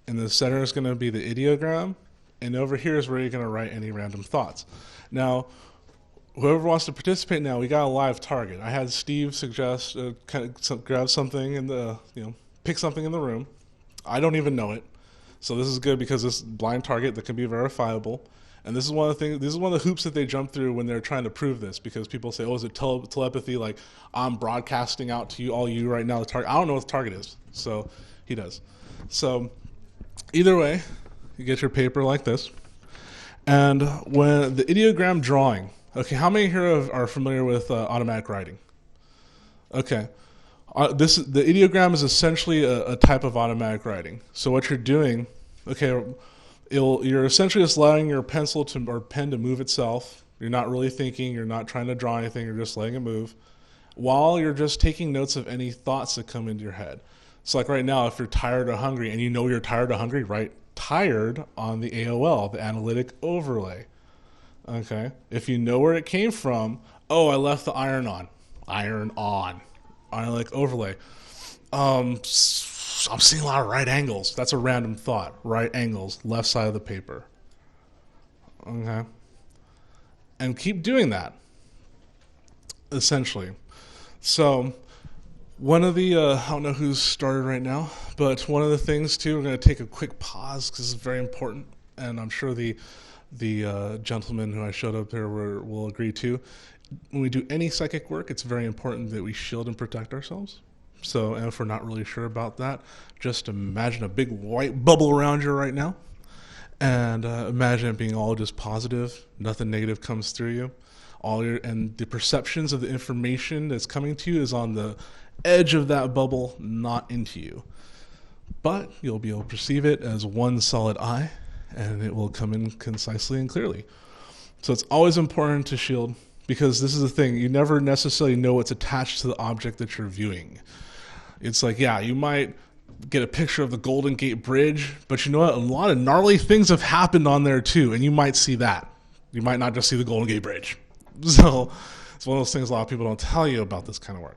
In the center is going to be the ideogram, and over here is where you're going to write any random thoughts. Now, whoever wants to participate now, we got a live target. I had Steve suggest grab something in the, pick something in the room. I don't even know it. So this is good because this blind target that can be verifiable. And this is one of the things. This is one of the hoops that they jump through when they're trying to prove this, because people say, "Oh, is it telepathy? Like I'm broadcasting out to you, all you right now." The target. I don't know what the target is, so he does. So either way, you get your paper like this, and when the ideogram drawing. Okay, how many here are familiar with automatic writing? Okay, the ideogram is essentially a type of automatic writing. So what you're doing, okay, you're essentially just allowing your pencil or pen to move itself. You're not really thinking. You're not trying to draw anything. You're just letting it move, while you're just taking notes of any thoughts that come into your head. So like right now, if you're tired or hungry, and you know you're tired or hungry, write "tired" on the AOL, the analytic overlay. Okay. If you know where it came from, oh, I left the iron on. Iron on. Analytic overlay. I'm seeing a lot of right angles. That's a random thought. Right angles, left side of the paper. Okay. And keep doing that, essentially. So, one of the, I don't know who's started right now, but one of the things, too, we're going to take a quick pause because it's very important, and I'm sure the gentleman who I showed up there will agree too. When we do any psychic work, it's very important that we shield and protect ourselves. So, and if we're not really sure about that, just imagine a big white bubble around you right now, and imagine it being all just positive. Nothing negative comes through you. And the perceptions of the information that's coming to you is on the edge of that bubble, not into you. But you'll be able to perceive it as one solid eye, and it will come in concisely and clearly. So it's always important to shield, because this is the thing. You never necessarily know what's attached to the object that you're viewing. It's like, yeah, you might get a picture of the Golden Gate Bridge, but you know what? A lot of gnarly things have happened on there too, and you might see that. You might not just see the Golden Gate Bridge. So it's one of those things a lot of people don't tell you about this kind of work.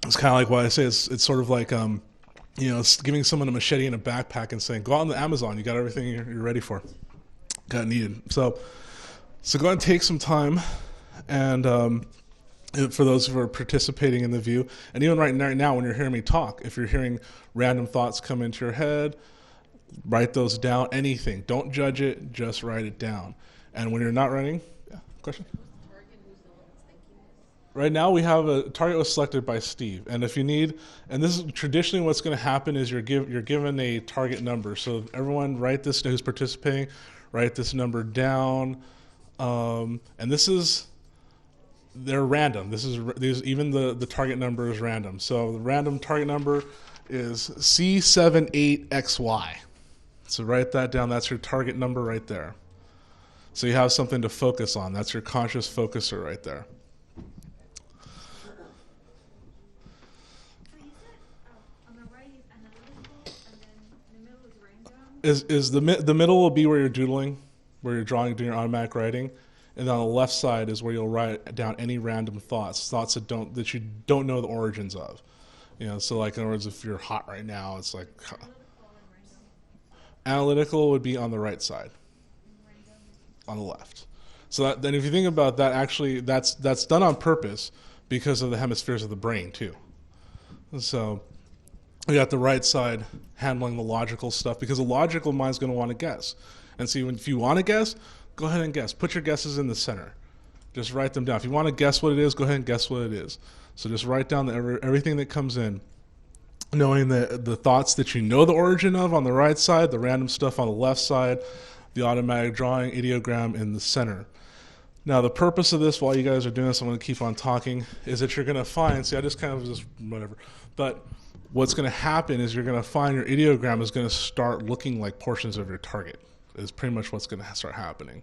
It's kind of like what I say. It's sort of like, giving someone a machete and a backpack and saying, go out on the Amazon. You got everything you're ready for. Got it needed. So go ahead and take some time, and for those who are participating in the view, and even right now when you're hearing me talk, if you're hearing random thoughts come into your head, write those down. Anything. Don't judge it. Just write it down. And when you're not writing, yeah, question? Right now we have a target was selected by Steve, and if you need, and this is traditionally what's going to happen is you're given a target number. So everyone write this, who's participating, write this number down, and they're random. Even the target number is random. So the random target number is C78XY. So write that down. That's your target number right there. So you have something to focus on. That's your conscious focuser right there. Is the middle will be where you're doodling, where you're doing your automatic writing, and on the left side is where you'll write down any random thoughts that you don't know the origins of. So like in other words, if you're hot right now, it's like analytical would be on the right side, on the left. So then if you think about that, actually that's done on purpose because of the hemispheres of the brain too. So we got the right side handling the logical stuff, because the logical mind's going to want to guess. And see, if you want to guess, go ahead and guess. Put your guesses in the center. Just write them down. If you want to guess what it is, go ahead and guess what it is. So just write down everything that comes in, knowing that the thoughts that you know the origin of on the right side, the random stuff on the left side, the automatic drawing, ideogram in the center. Now, the purpose of this, while you guys are doing this, I'm going to keep on talking, is that you're going to find, see, I just kind of just whatever, but what's going to happen is you're going to find your ideogram is going to start looking like portions of your target, is pretty much what's going to start happening.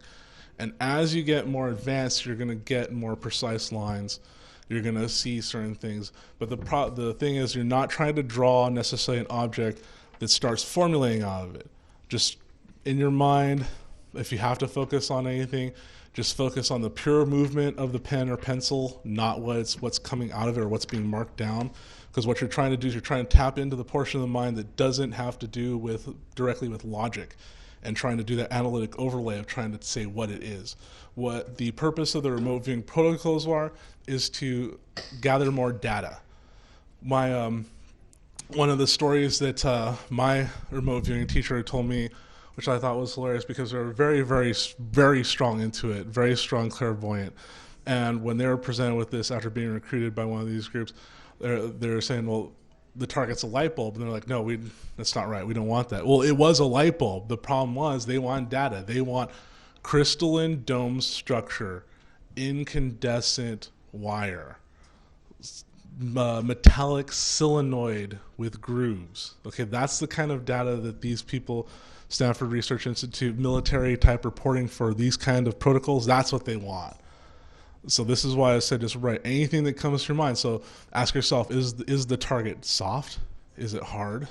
And as you get more advanced, you're going to get more precise lines. You're going to see certain things. But the thing is, you're not trying to draw necessarily an object that starts formulating out of it. Just in your mind, if you have to focus on anything, just focus on the pure movement of the pen or pencil, not what's coming out of it or what's being marked down. Because what you're trying to do is you're trying to tap into the portion of the mind that doesn't have to do with directly with logic, and trying to do that analytic overlay of trying to say what it is. What the purpose of the remote viewing protocols are is to gather more data. My one of the stories that my remote viewing teacher told me, which I thought was hilarious because they were very, very, very strong into it, very strong clairvoyant. And when they were presented with this after being recruited by one of these groups, they're saying, well, the target's a light bulb. And they're like, no, that's not right. We don't want that. Well, it was a light bulb. The problem was they want data. They want crystalline dome structure, incandescent wire, metallic solenoid with grooves. Okay, that's the kind of data that these people, Stanford Research Institute, military type reporting for these kind of protocols, that's what they want. So this is why I said just write anything that comes to your mind. So ask yourself, is the target soft? Is it hard?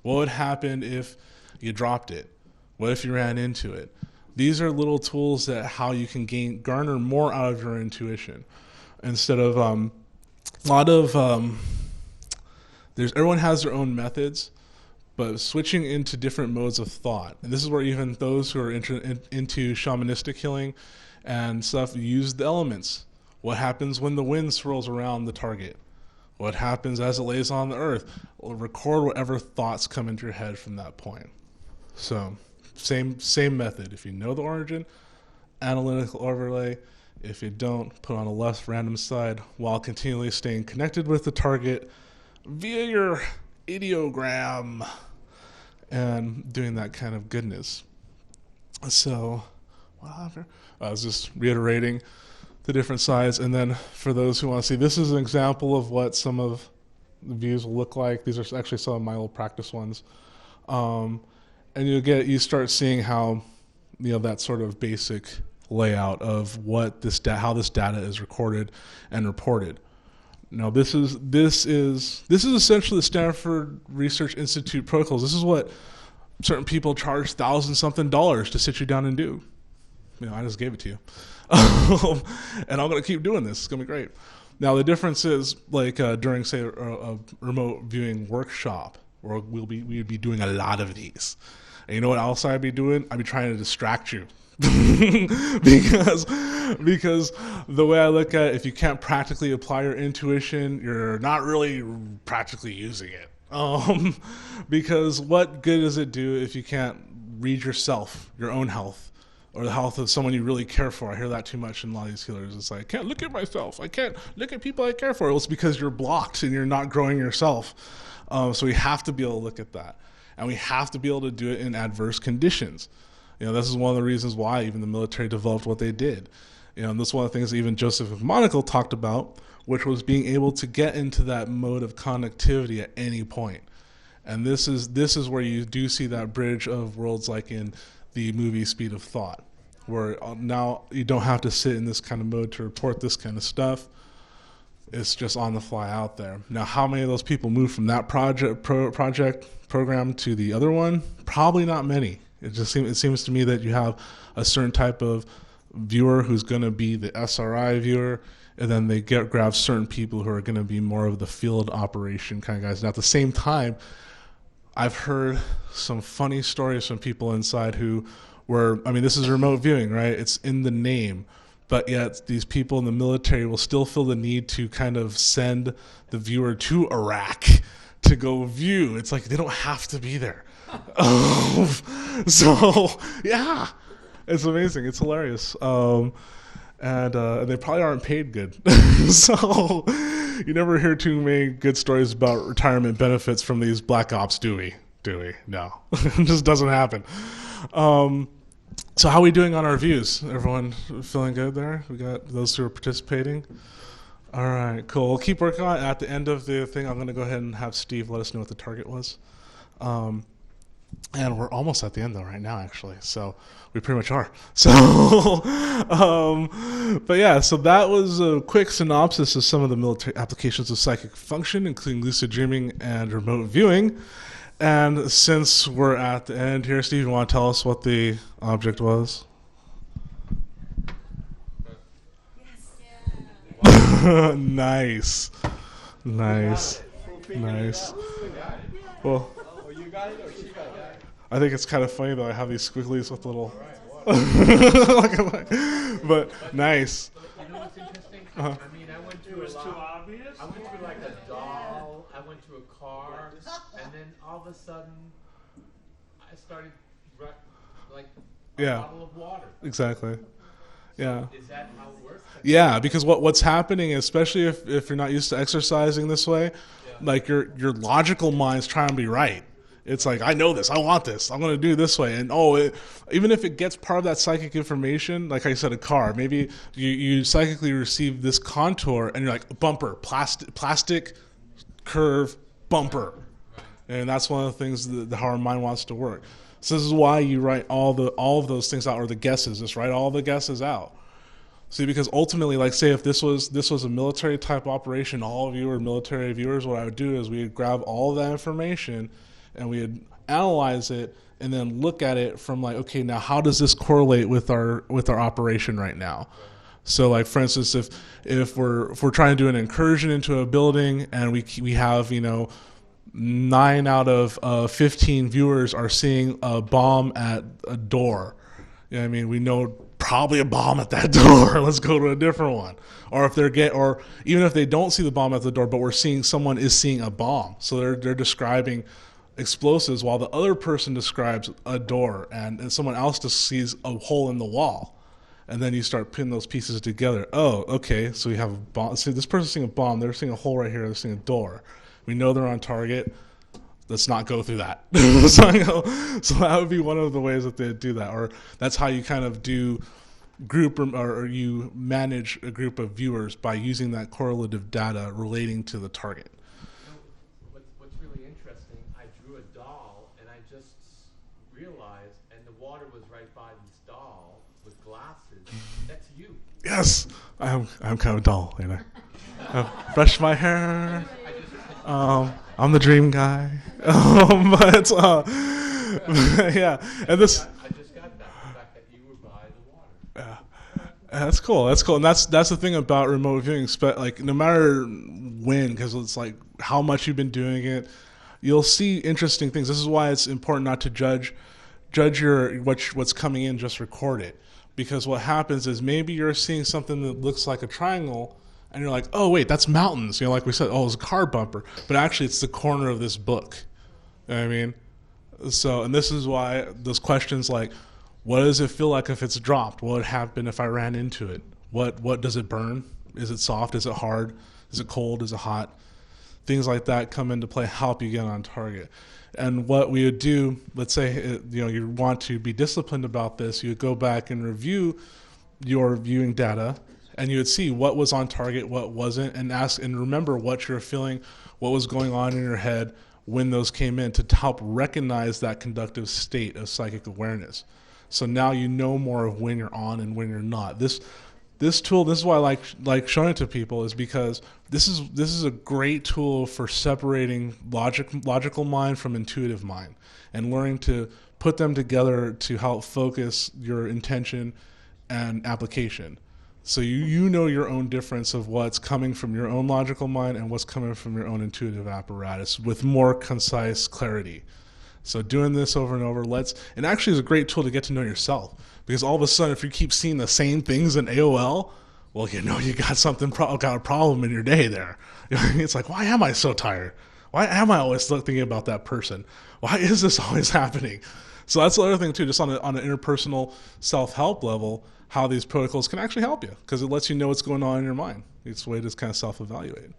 What would happen if you dropped it? What if you ran into it? These are little tools that how you can garner more out of your intuition. Instead of a lot of everyone has their own methods, but switching into different modes of thought. And this is where even those who are into shamanistic healing and stuff use the elements. What happens when the wind swirls around the target? What happens as it lays on the earth? Or record whatever thoughts come into your head from that point. So same method. If you know the origin, analytical overlay. If you don't, put on a left random side while continually staying connected with the target via your ideogram and doing that kind of goodness. So I was just reiterating the different sides. And then for those who want to see, this is an example of what some of the views will look like. These are actually some of my old practice ones. And you start seeing how, that sort of basic layout of what how this data is recorded and reported. Now this is essentially the Stanford Research Institute protocols. This is what certain people charge $1,000-something to sit you down and do. I just gave it to you. And I'm going to keep doing this. It's going to be great. Now, the difference is, like during, say, a remote viewing workshop, where we'd be doing a lot of these. And you know what else I'd be doing? I'd be trying to distract you. because the way I look at it, if you can't practically apply your intuition, you're not really practically using it. Because what good does it do if you can't read yourself, your own health, or the health of someone you really care for? I hear that too much in a lot of these healers. It's like, I can't look at myself. I can't look at people I care for. Well, it's because you're blocked and you're not growing yourself. So we have to be able to look at that. And we have to be able to do it in adverse conditions. This is one of the reasons why even the military developed what they did. And this is one of the things that even Joseph McMonagle talked about, which was being able to get into that mode of connectivity at any point. And this is where you do see that bridge of worlds, like in the movie Speed of Thought, where now you don't have to sit in this kind of mode to report this kind of stuff. It's just on the fly out there. Now, how many of those people move from that program to the other one? Probably not many. It seems to me that you have a certain type of viewer who's going to be the SRI viewer, and then they grab certain people who are going to be more of the field operation kind of guys. Now, at the same time, I've heard some funny stories from people inside who this is remote viewing, right? It's in the name, but yet these people in the military will still feel the need to kind of send the viewer to Iraq to go view. It's like they don't have to be there. So, yeah, it's amazing. It's hilarious. And they probably aren't paid good. So you never hear too many good stories about retirement benefits from these black ops, do we? No. It just doesn't happen. So how are we doing on our views? Everyone feeling good there? We got those who are participating? All right, cool. We'll keep working on it. At the end of the thing, I'm going to go ahead and have Steve let us know what the target was. And we're almost at the end, though, right now, actually. So we pretty much are. So, but yeah, so that was a quick synopsis of some of the military applications of psychic function, including lucid dreaming and remote viewing. And since we're at the end here, Steve, you want to tell us what the object was? Yes. Nice. Nice. Well, I think it's kind of funny though. I have these squigglies with little. But nice. You know what's interesting? Uh-huh. I mean, I went It to was a too lot. obvious. I went to like a doll. I went to a car, and then all of a sudden, I started like a Yeah. bottle of water. Exactly. Yeah. Is that how it works? Yeah, because what's happening, especially if you're not used to exercising this way, like your logical mind's trying to be right. It's like, I know this, I want this, I'm going to do it this way. And even if it gets part of that psychic information, like I said, a car, maybe you psychically receive this contour and you're like, bumper, plastic curve, bumper. And that's one of the things that how our mind wants to work. So this is why you write all of those things out, or the guesses. Just write all the guesses out. See, because ultimately, like say if this was a military type operation, all of you are military viewers, what I would do is we would grab all of that information and we would analyze it and then look at it from like, okay, now how does this correlate with our operation right now? So like for instance, if we're trying to do an incursion into a building and we have 9 out of 15 viewers are seeing a bomb at a door. You know what I mean? We know probably a bomb at that door. Let's go to a different one. Or or even if they don't see the bomb at the door, but someone is seeing a bomb. So they're describing explosives while the other person describes a door and someone else just sees a hole in the wall. And then you start putting those pieces together. Oh, okay, so you have a bomb. See, this person's seeing a bomb. They're seeing a hole right here. They're seeing a door. We know they're on target. Let's not go through that. So that would be one of the ways that they do that. Or that's how you kind of do group or you manage a group of viewers by using that correlative data relating to the target. What's really interesting, I drew a doll and I just realized, and the water was right by this doll with glasses. That's you. Yes, I'm kind of dull, I brush my hair. I'm the dream guy. But yeah, and this. I just got that, the fact that you were by the water. That's cool. And that's the thing about remote viewing. Like no matter when, because it's like how much you've been doing it, you'll see interesting things. This is why it's important not to judge what's coming in. Just record it, because what happens is maybe you're seeing something that looks like a triangle, and you're like, oh wait, that's mountains. Like we said, oh, it's a car bumper, but actually it's the corner of this book. You know what I mean? So, and this is why those questions like, what does it feel like if it's dropped? What would happen if I ran into it? What does it burn? Is it soft? Is it hard? Is it cold? Is it hot? Things like that come into play, help you get on target. And what we would do, let's say you want to be disciplined about this, you would go back and review your viewing data, and you would see what was on target, what wasn't, and ask and remember what you're feeling, what was going on in your head when those came in, to help recognize that conductive state of psychic awareness. So now you know more of when you're on and when you're not. This tool, this is why I like showing it to people, is because this is a great tool for separating logical mind from intuitive mind, and learning to put them together to help focus your intention and application. So you know your own difference of what's coming from your own logical mind and what's coming from your own intuitive apparatus with more concise clarity. So doing this over and over and actually is a great tool to get to know yourself, because all of a sudden if you keep seeing the same things in AOL, well, you got got a problem in your day there. It's like, why am I so tired? Why am I always thinking about that person? Why is this always happening? So that's the other thing too, just on an interpersonal self-help level, how these protocols can actually help you, because it lets you know what's going on in your mind. It's a way to kind of self-evaluate.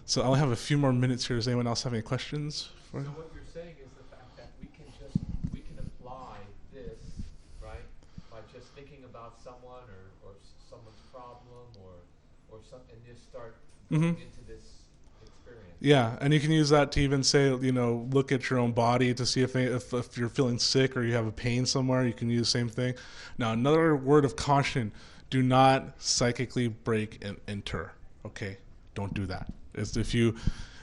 So I only have a few more minutes here. Does anyone else have any questions? So what you're saying is the fact that we can apply this, right, by just thinking about someone or someone's problem or something, and just start into this experience. Yeah, and you can use that to even say, look at your own body to see if you're feeling sick or you have a pain somewhere. You can use the same thing. Now, another word of caution: do not psychically break and enter. Okay, don't do that. If you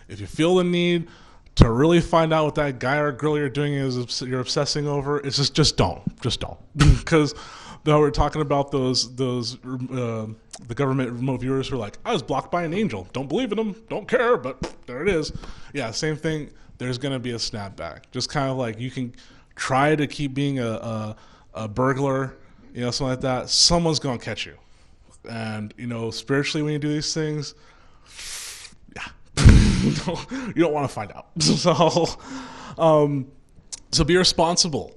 feel the need to really find out what that guy or girl you're doing you're obsessing over, it's just don't, because Though we're talking about those the government remote viewers who are like, I was blocked by an angel. Don't believe in them. Don't care. But there it is. Yeah, same thing. There's going to be a snapback. Just kind of like you can try to keep being a burglar, something like that. Someone's going to catch you. And, spiritually when you do these things, yeah, you don't want to find out. So be responsible.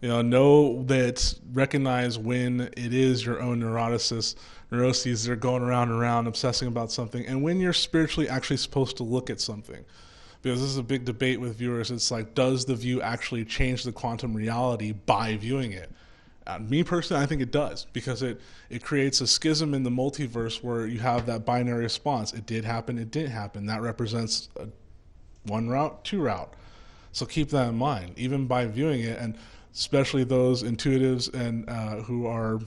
Know that, recognize when it is your own neuroses that are going around and around obsessing about something, and when you're spiritually actually supposed to look at something. Because this is a big debate with viewers. It's like, does the view actually change the quantum reality by viewing it? Me personally, I think it does, because it creates a schism in the multiverse where you have that binary response. It did happen, it didn't happen. That represents one route, two route. So keep that in mind, even by viewing it, and especially those intuitives and who are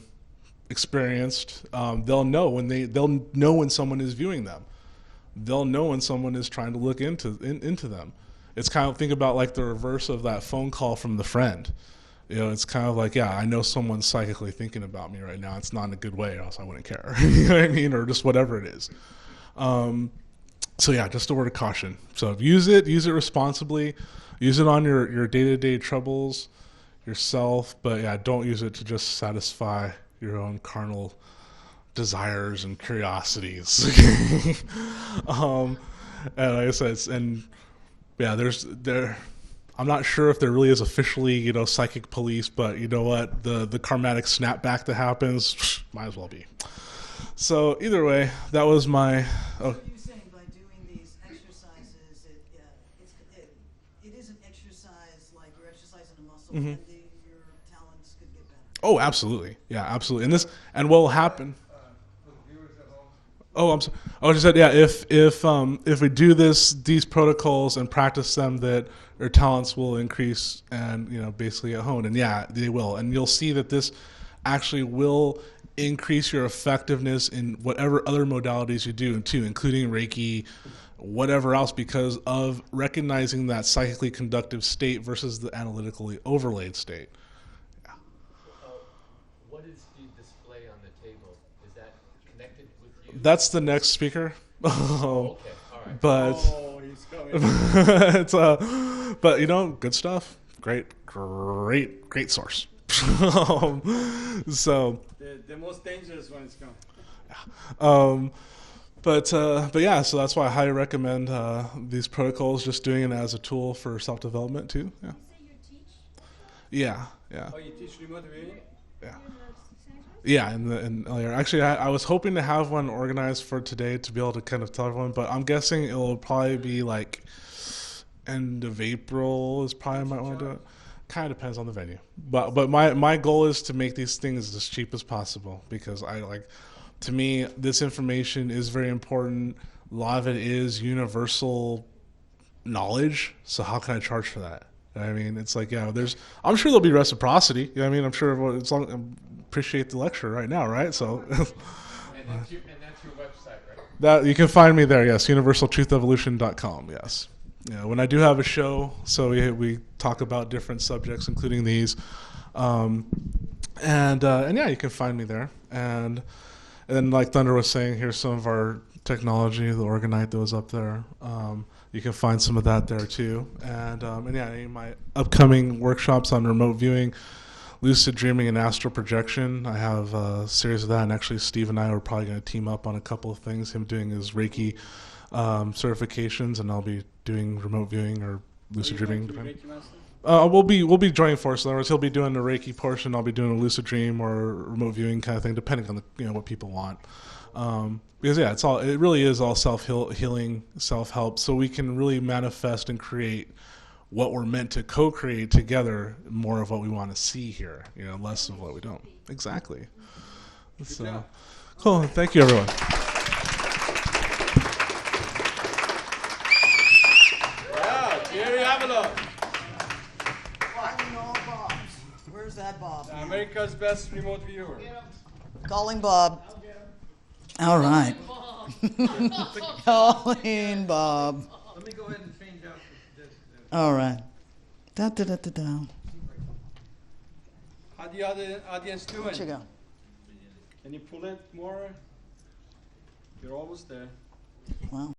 experienced, they'll know when someone is viewing them. They'll know when someone is trying to look into them. It's kind of, think about like the reverse of that phone call from the friend. It's kind of like, yeah, I know someone's psychically thinking about me right now. It's not in a good way, or else I wouldn't care. You know what I mean? Or just whatever it is. So yeah, just a word of caution. So use it responsibly. Use it on your day-to-day troubles, yourself. But yeah, don't use it to just satisfy your own carnal desires and curiosities. And like I said, I'm not sure if there really is officially, psychic police, but you know what? The karmatic snapback that happens, might as well be. So either way, that was my. So you're saying by doing these exercises, it is an exercise like you're exercising a muscle, Mm-hmm. and your talents could get better. Oh, absolutely, yeah, absolutely. And what will happen? Oh, I'm sorry. I just said, yeah. If we do these protocols and practice them, that our talents will increase and basically get honed. And yeah, they will. And you'll see that this actually will increase your effectiveness in whatever other modalities you do too, including Reiki, whatever else, because of recognizing that psychically conductive state versus the analytically overlaid state. Yeah. What is the display on the table? Is that connected with you? That's the next speaker. Okay, all right. But He's coming. it's but good stuff. Great source. So The most dangerous one is coming. but yeah, so that's why I highly recommend these protocols. Just doing it as a tool for self-development too. Yeah. You say you teach? Yeah. Oh, you teach remote viewing? Yeah. In the center? Yeah, in LA. Actually, I was hoping to have one organized for today to be able to kind of tell everyone, but I'm guessing it will probably be like end of April is probably I might want to do it. Kind of depends on the venue, but my goal is to make these things as cheap as possible, because to me, this information is very important. A lot of it is universal knowledge, so how can I charge for that? I mean, it's like, yeah, I'm sure there'll be reciprocity. You know what I mean? I'm sure everyone, appreciate the lecture right now, right? So And that's your website, right? that you can find me there. Yes, universaltruthevolution.com. Yes. Yeah, when I do have a show, so we talk about different subjects, including these, and yeah, you can find me there. And like Thunder was saying, here's some of our technology, the Orgonite that was up there. You can find some of that there too. And yeah, any of my upcoming workshops on remote viewing, lucid dreaming, and astral projection. I have a series of that, and actually Steve and I are probably going to team up on a couple of things. Him doing his Reiki certifications, and I'll be doing remote viewing or lucid dreaming. We'll be joining forces. In other words, he'll be doing the Reiki portion. I'll be doing a lucid dream or remote viewing kind of thing, depending on what people want. Because yeah, it really is all self-healing, self-help, so we can really manifest and create what we're meant to co-create together. More of what we want to see here, less of what we don't. Exactly. So cool. Thank you, everyone. Jerry Avalos, Calling all Bobs. Where's that Bob? America's best remote viewer. Calling Bob. All right. Calling Bob. Let me go ahead and change out this. All right. Da da da da da. How How the other audience doing? Where'd you go? Can you pull it more? You're almost there. Wow.